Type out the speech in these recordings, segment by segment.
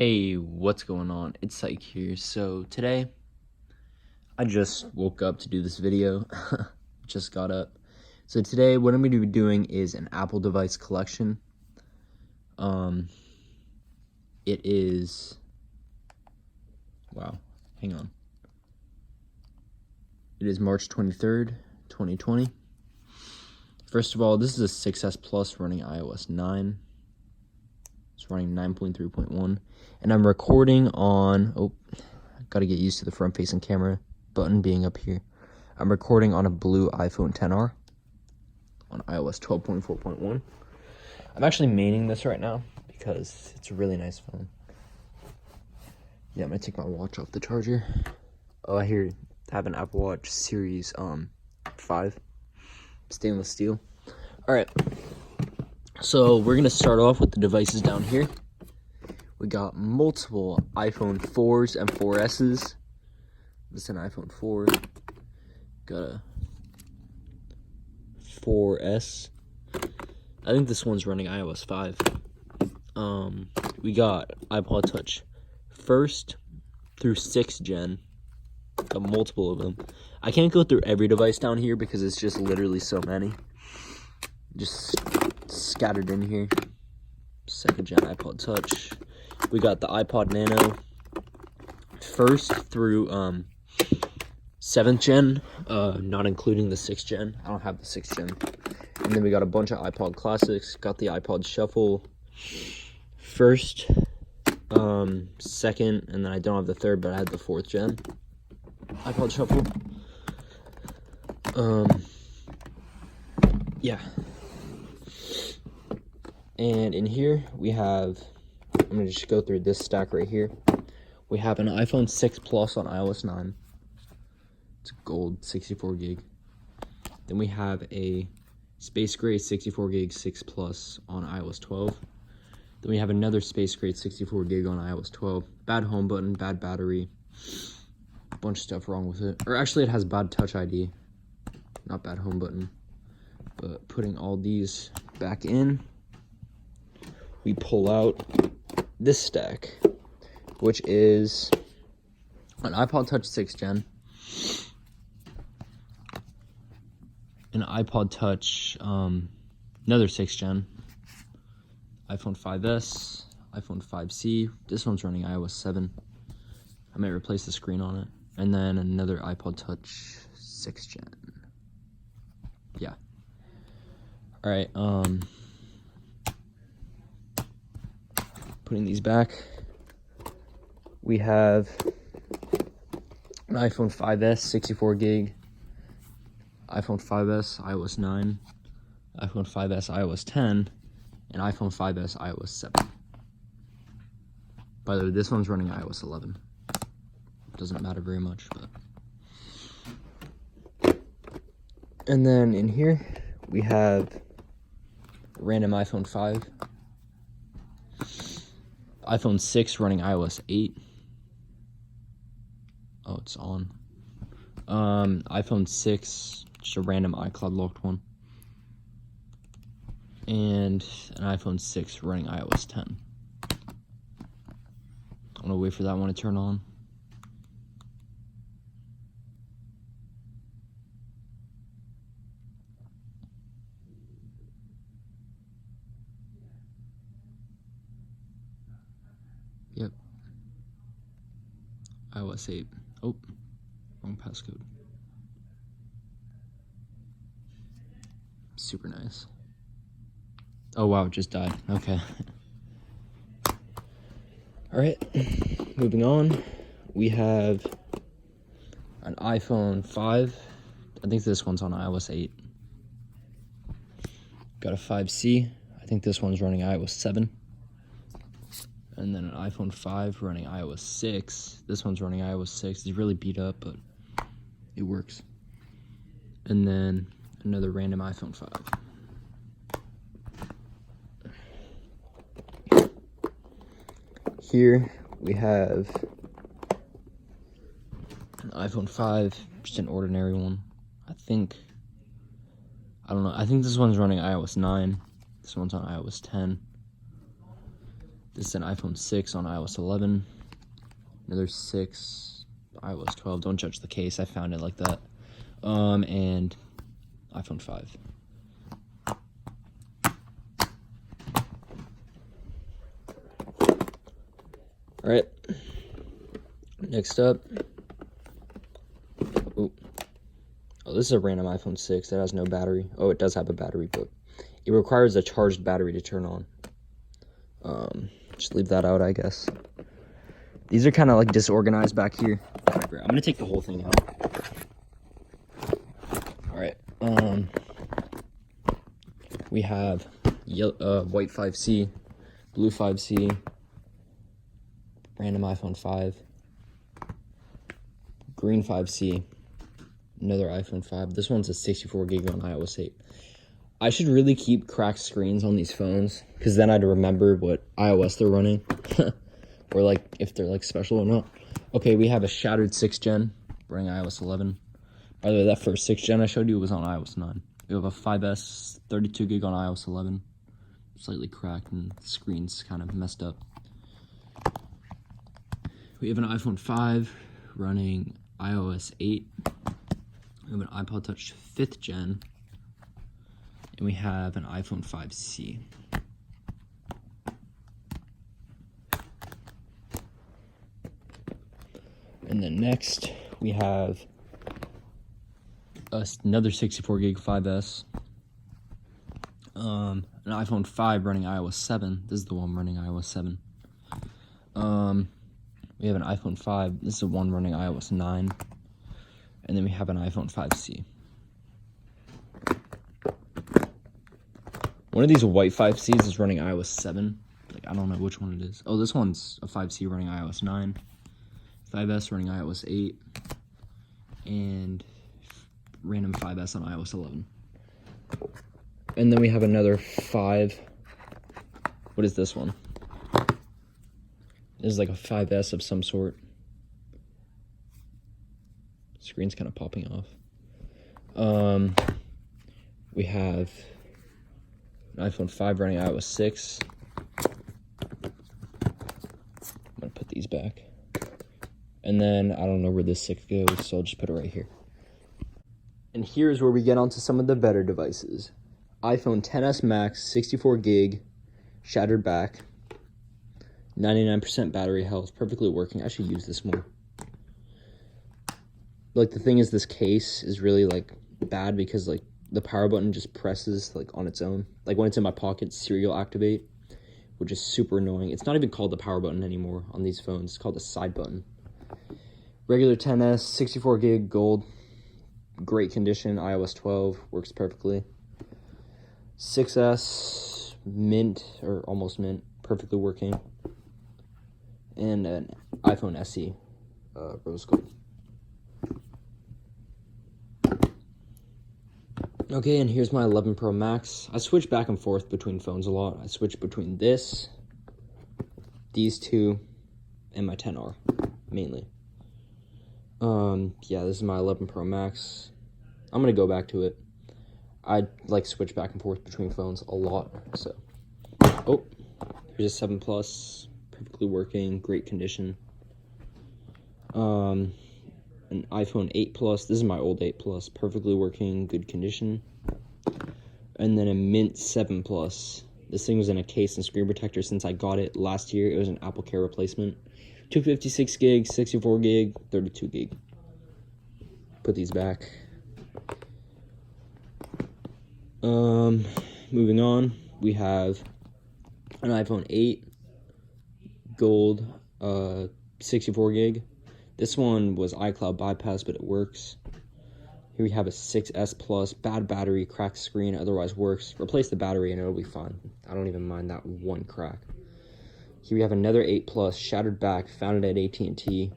Hey, what's going on? It's Psych here. So today, I just woke up to do this video. Just got up. So today, what I'm going to be doing is an Apple device collection. It is, wow, hang on. It is March 23rd, 2020. First of all, this is a 6S Plus running iOS 9. It's running 9.3.1. And I'm recording on, gotta get used to the front-facing camera button being up here. I'm recording on a blue iPhone XR on iOS 12.4.1. I'm actually maining this right now because it's a really nice phone. Yeah, I'm gonna take my watch off the charger. Oh, I have an Apple Watch Series 5, stainless steel. All right, so we're gonna start off with the devices down here. We got multiple iPhone 4s and 4Ss. This is an iPhone 4. Got a 4S. I think this one's running iOS 5. We got iPod Touch 1st through 6th gen. Got multiple of them. I can't go through every device down here because it's just literally so many. Just scattered in here. 2nd gen iPod Touch. We got the iPod Nano 1st through 7th gen, not including the 6th gen. I don't have the 6th gen. And then we got a bunch of iPod classics. Got the iPod Shuffle 1st, 2nd, and then I don't have the 3rd, but I had the 4th gen iPod Shuffle. Yeah. And in here we have, I'm going to just go through this stack right here. We have an iPhone 6 Plus on iOS 9. It's gold, 64 gig. Then we have a Space Gray 64 gig 6 Plus on iOS 12. Then we have another Space Gray 64 gig on iOS 12. Bad home button, bad battery. A bunch of stuff wrong with it. Or actually it has bad Touch ID. Not bad home button. But putting all these back in, we pull out this stack, which is an iPod Touch 6th gen, an iPod Touch, another 6th gen, iPhone 5S, iPhone 5C. This one's running iOS 7. I might replace the screen on it. And then another iPod Touch 6th gen. Yeah. All right. Putting these back, we have an iPhone 5S 64 gig, iPhone 5S iOS 9, iPhone 5S iOS 10, and iPhone 5S iOS 7. By the way, this one's running iOS 11. Doesn't matter very much, but. And then in here, we have a random iPhone 5. iPhone 6 running iOS 8. Oh, it's on. iPhone 6, just a random iCloud locked one. And an iPhone 6 running iOS 10. I'm gonna wait for that one to turn on. Yep. iOS 8. Oh, wrong passcode. Super nice. Oh, wow, it just died. Okay. All right, moving on. We have an iPhone 5. I think this one's on iOS 8. Got a 5C. I think this one's running iOS 7. And then an iPhone 5 running iOS 6. This one's running iOS 6. It's really beat up, but it works. And then another random iPhone 5. Here we have an iPhone 5, just an ordinary one. I don't know. I think this one's running iOS 9. This one's on iOS 10. This is an iPhone 6 on iOS 11. Another 6, iOS 12. Don't judge the case. I found it like that. And iPhone 5. All right. Next up. Oh, this is a random iPhone 6 that has no battery. Oh, it does have a battery, but it requires a charged battery to turn on. Just leave that out, I guess. These are kind of like disorganized back here. I'm gonna take the whole thing out. All right. We have white 5C, blue 5C, random iPhone 5, green 5C, another iPhone 5. This one's a 64 gig on iOS 8. I should really keep cracked screens on these phones, because then I'd remember what iOS they're running, or like if they're like special or not. Okay, we have a shattered 6th gen running iOS 11. By the way, that first 6th gen I showed you was on iOS 9. We have a 5S 32 gig on iOS 11, slightly cracked and the screen's kind of messed up. We have an iPhone 5 running iOS 8. We have an iPod Touch 5th gen. And we have an iPhone 5C. And then next, we have another 64 gig 5S. An iPhone 5 running iOS 7. This is the one running iOS 7. We have an iPhone 5. This is the one running iOS 9. And then we have an iPhone 5C. One of these white 5Cs is running iOS 7. Like, I don't know which one it is. Oh, this one's a 5C running iOS 9. 5S running iOS 8. And random 5S on iOS 11. And then we have another 5. What is this one? This is like a 5S of some sort. Screen's kind of popping off. We have an iPhone 5 running iOS 6. I'm gonna put these back. And then I don't know where this 6 goes, so I'll just put it right here. And here's where we get onto some of the better devices. iPhone XS Max, 64 gig, shattered back, 99% battery health, perfectly working. I should use this more. Like, the thing is, this case is really like bad because like the power button just presses like on its own. Like when it's in my pocket, serial activate, which is super annoying. It's not even called the power button anymore on these phones. It's called the side button. Regular XS, 64 gig gold, great condition, iOS 12, works perfectly. 6S, mint, or almost mint, perfectly working. And an iPhone SE, rose gold. Okay, and here's my 11 Pro Max. I switch back and forth between phones a lot. I switch between this, these two, and my 10R, mainly. Yeah, this is my 11 Pro Max. I'm gonna go back to it. I like switch back and forth between phones a lot, so. Oh, here's a 7 Plus, perfectly working, great condition. An iPhone 8 Plus, this is my old 8 Plus, perfectly working, good condition. And then a Mint 7 Plus. This thing was in a case and screen protector since I got it last year. It was an Apple Care replacement. 256 gig, 64 gig, 32 gig. Put these back. Moving on, we have an iPhone 8 gold, 64 gig. This one was iCloud bypass, but it works. Here we have a 6S Plus, bad battery, cracked screen, otherwise works. Replace the battery and it'll be fine. I don't even mind that one crack. Here we have another 8 Plus, shattered back, found it at AT&T,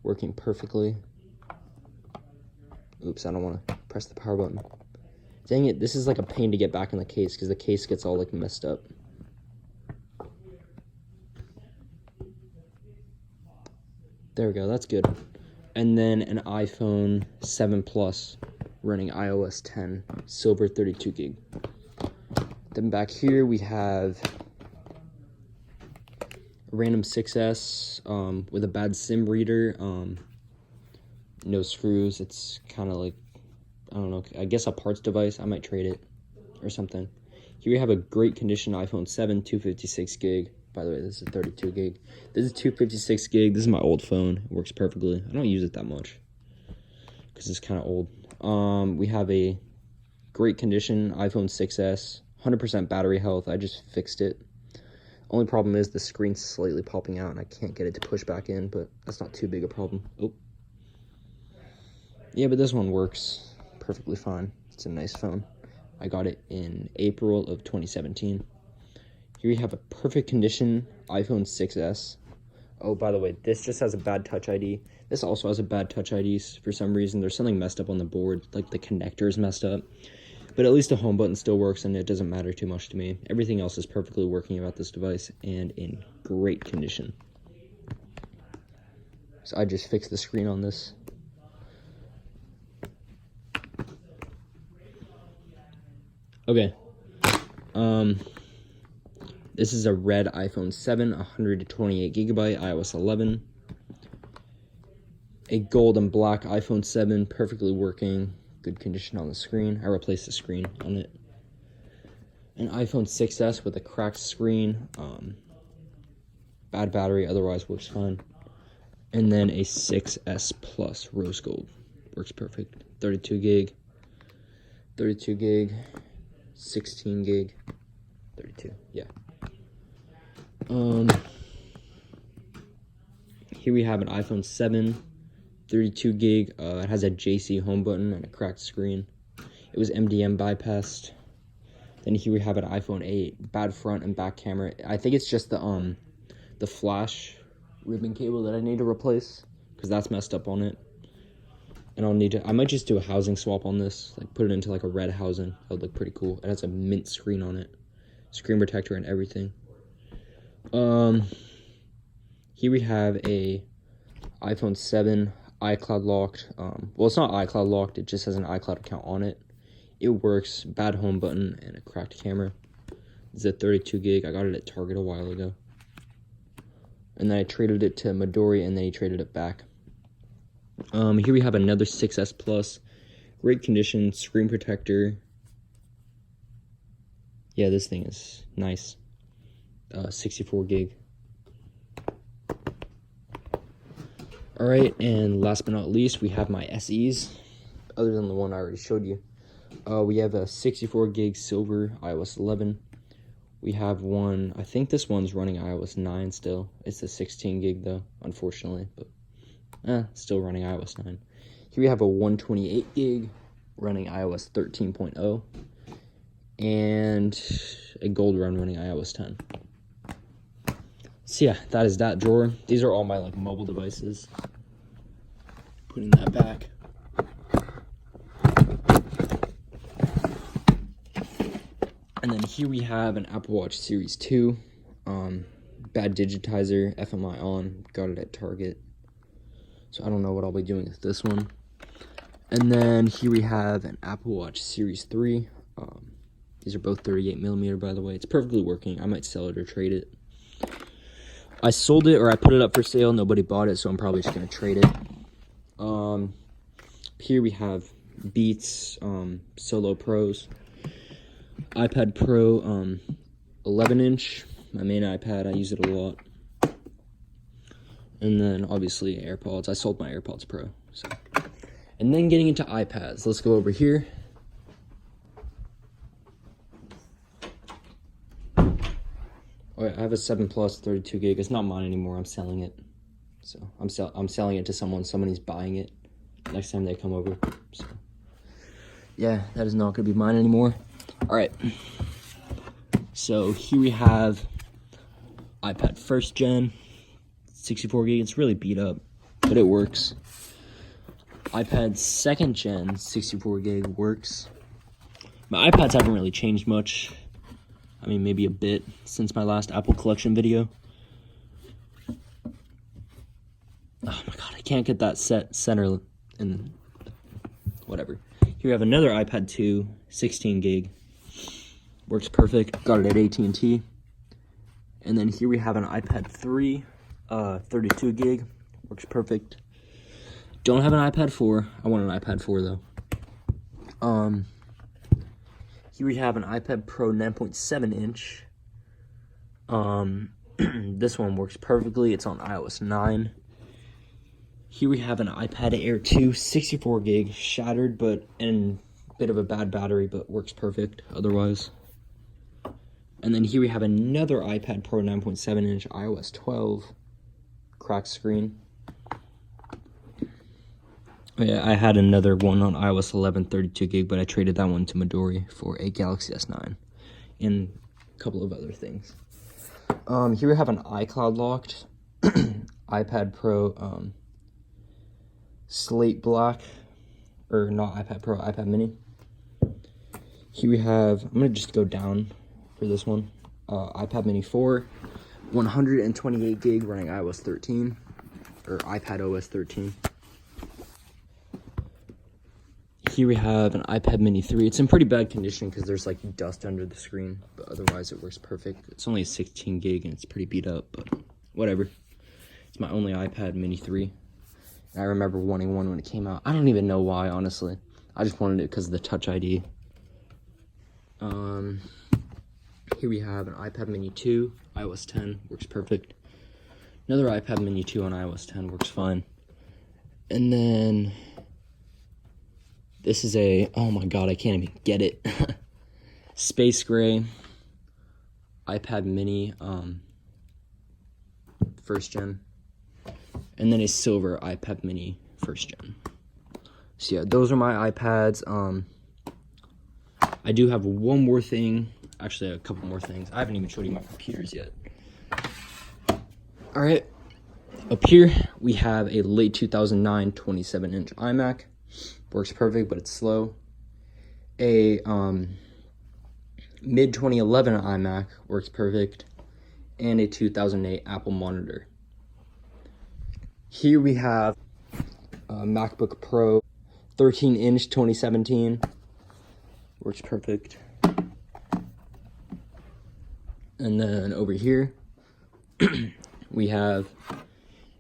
working perfectly. Oops, I don't want to press the power button. Dang it, this is like a pain to get back in the case because the case gets all like messed up. There we go, that's good. And then an iPhone 7 Plus running iOS 10, silver 32 gig. Then back here we have a random 6S with a bad SIM reader, no screws. It's kind of like, I don't know, I guess a parts device. I might trade it or something. Here we have a great condition iPhone 7, 256 gig. By the way, this is 32 gig. This is 256 gig. This is my old phone. It works perfectly. I don't use it that much because it's kind of old. We have a great condition iPhone 6S, 100% battery health. I just fixed it. Only problem is the screen's slightly popping out and I can't get it to push back in, but that's not too big a problem. Oh. Yeah, but this one works perfectly fine. It's a nice phone. I got it in April of 2017. Here we have a perfect condition iPhone 6S. Oh, by the way, this just has a bad Touch ID. This also has a bad Touch ID for some reason. There's something messed up on the board, like the connector is messed up. But at least the home button still works and it doesn't matter too much to me. Everything else is perfectly working about this device and in great condition. So I just fixed the screen on this. Okay. This is a red iPhone 7, 128 gigabyte, iOS 11. A gold and black iPhone 7, perfectly working, good condition on the screen. I replaced the screen on it. An iPhone 6S with a cracked screen, bad battery, otherwise works fine. And then a 6S Plus rose gold, works perfect. 32 gig, 16 gig, 32, yeah. Here we have an iPhone 7, 32 gig. It has a JC home button and a cracked screen. It was MDM bypassed. Then here we have an iPhone 8, bad front and back camera. I think it's just the flash ribbon cable that I need to replace because that's messed up on it. And I might just do a housing swap on this, like put it into like a red housing. That would look pretty cool. It has a mint screen on it, screen protector and everything. Here we have a iPhone 7 iCloud locked. Well, it's not iCloud locked, it just has an iCloud account on it. It works, bad home button and a cracked camera. It's a 32 gig. I got it at Target a while ago. And then I traded it to Midori and then he traded it back. Here we have another 6S Plus. Great condition, screen protector. Yeah, this thing is nice. 64 gig. Alright, and last but not least, we have my SEs, other than the one I already showed you. We have a 64 gig silver iOS 11. We have one, I think this one's running iOS 9 still. It's a 16 gig though, unfortunately, but still running iOS 9. Here we have a 128 gig running iOS 13.0 and a gold run running iOS 10. So yeah, that is that drawer. These are all my like mobile devices. Putting that back. And then here we have an Apple Watch Series 2. Bad digitizer, FMI on, got it at Target. So I don't know what I'll be doing with this one. And then here we have an Apple Watch Series 3. These are both 38mm, by the way. It's perfectly working. I might sell it or trade it. I sold it or I put it up for sale. Nobody bought it, so I'm probably just going to trade it. Here we have Beats Solo Pros. iPad Pro 11-inch. My main iPad. I use it a lot. And then, obviously, AirPods. I sold my AirPods Pro. So. And then getting into iPads. Let's go over here. I have a 7 Plus 32 gig. It's not mine anymore. I'm selling it. So I'm selling it to someone. Somebody's buying it next time they come over. So yeah, that is not going to be mine anymore. All right. So here we have iPad first gen, 64 gig. It's really beat up, but it works. iPad second gen, 64 gig works. My iPads haven't really changed much. I mean, maybe a bit since my last Apple collection video. Oh my god, I can't get that center and whatever. Here we have another iPad 2, 16 gig. Works perfect. Got it at AT&T. And then here we have an iPad 3, 32 gig, works perfect. Don't have an iPad 4. I want an iPad 4 though. Here we have an iPad Pro 9.7 inch. This one works perfectly. It's on iOS 9. Here we have an iPad Air 2, 64 gig, shattered, but in a bit of a bad battery, but works perfect otherwise. And then here we have another iPad Pro 9.7 inch, iOS 12, cracked screen. Yeah, I had another one on iOS 11, 32 gig, but I traded that one to Midori for a Galaxy S9 and a couple of other things. Here we have an iCloud locked iPad Pro slate black, or not iPad Pro, iPad mini. Here we have, I'm gonna just go down for this one, iPad mini 4, 128 gig running iOS 13, or iPad OS 13. Here we have an iPad mini 3. It's in pretty bad condition because there's like dust under the screen, but otherwise it works perfect. It's only 16 gig and it's pretty beat up, but whatever. It's my only iPad mini 3. And I remember wanting one when it came out. I don't even know why, honestly. I just wanted it because of the Touch ID. Here we have an iPad mini 2, iOS 10, works perfect. Another iPad mini 2 on iOS 10, works fine. And then this is a, oh my god, I can't even get it. Space gray iPad mini, first gen. And then a silver iPad mini, first gen. So yeah, those are my iPads. I do have one more thing, actually a couple more things. I haven't even showed you my computers yet. All right, up here we have a late 2009 27-inch iMac. Works perfect, but it's slow. A mid 2011 iMac, works perfect. And a 2008 Apple monitor. Here we have a MacBook Pro 13-inch 2017. Works perfect. And then over here, we have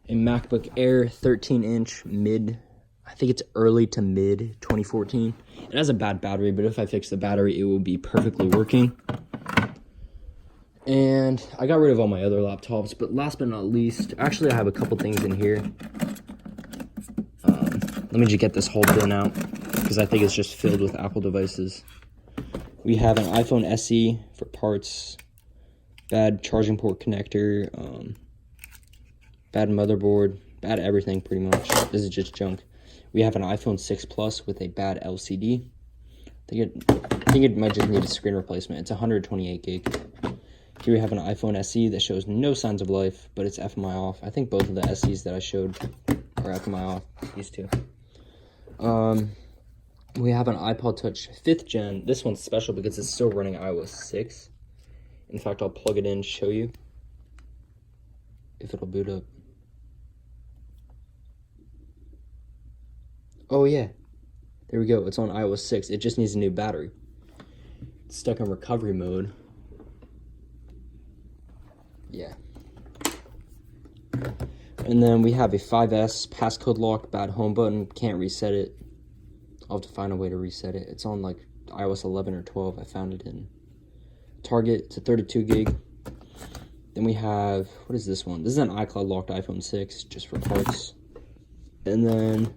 a MacBook Air 13-inch I think it's early to mid 2014. It has a bad battery, but if I fix the battery, it will be perfectly working. And I got rid of all my other laptops, but last but not least, actually I have a couple things in here. Let me just get this whole bin out, because I think it's just filled with Apple devices. We have an iPhone SE for parts, bad charging port connector, bad motherboard, bad everything pretty much. This is just junk. We have an iPhone 6 Plus with a bad LCD. I think it might just need a screen replacement. It's 128 gig. Here we have an iPhone SE that shows no signs of life, but it's FMI off. I think both of the SEs that I showed are FMI off. These two. We have an iPod Touch 5th gen. This one's special because it's still running iOS 6. In fact, I'll plug it in to show you if it'll boot up. Oh yeah, there we go. It's on iOS 6. It just needs a new battery. It's stuck in recovery mode. Yeah. And then we have a 5S passcode lock, bad home button, can't reset it. I'll have to find a way to reset it. It's on like iOS 11 or 12. I found it in Target. It's a 32 gig. Then we have, what is this one? This is an iCloud locked iPhone 6, just for parts. And then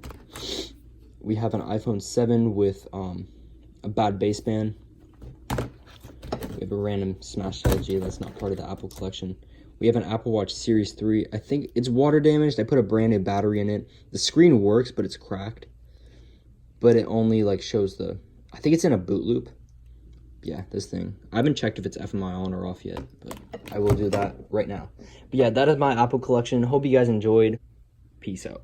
we have an iPhone 7 with a bad baseband. We have a random Smash LG that's not part of the Apple collection. We have an Apple Watch Series 3. I think it's water damaged. I put a brand new battery in it. The screen works, but it's cracked. But it only like shows the, I think it's in a boot loop. Yeah, this thing. I haven't checked if it's FMI on or off yet, but I will do that right now. But yeah, that is my Apple collection. Hope you guys enjoyed. Peace out.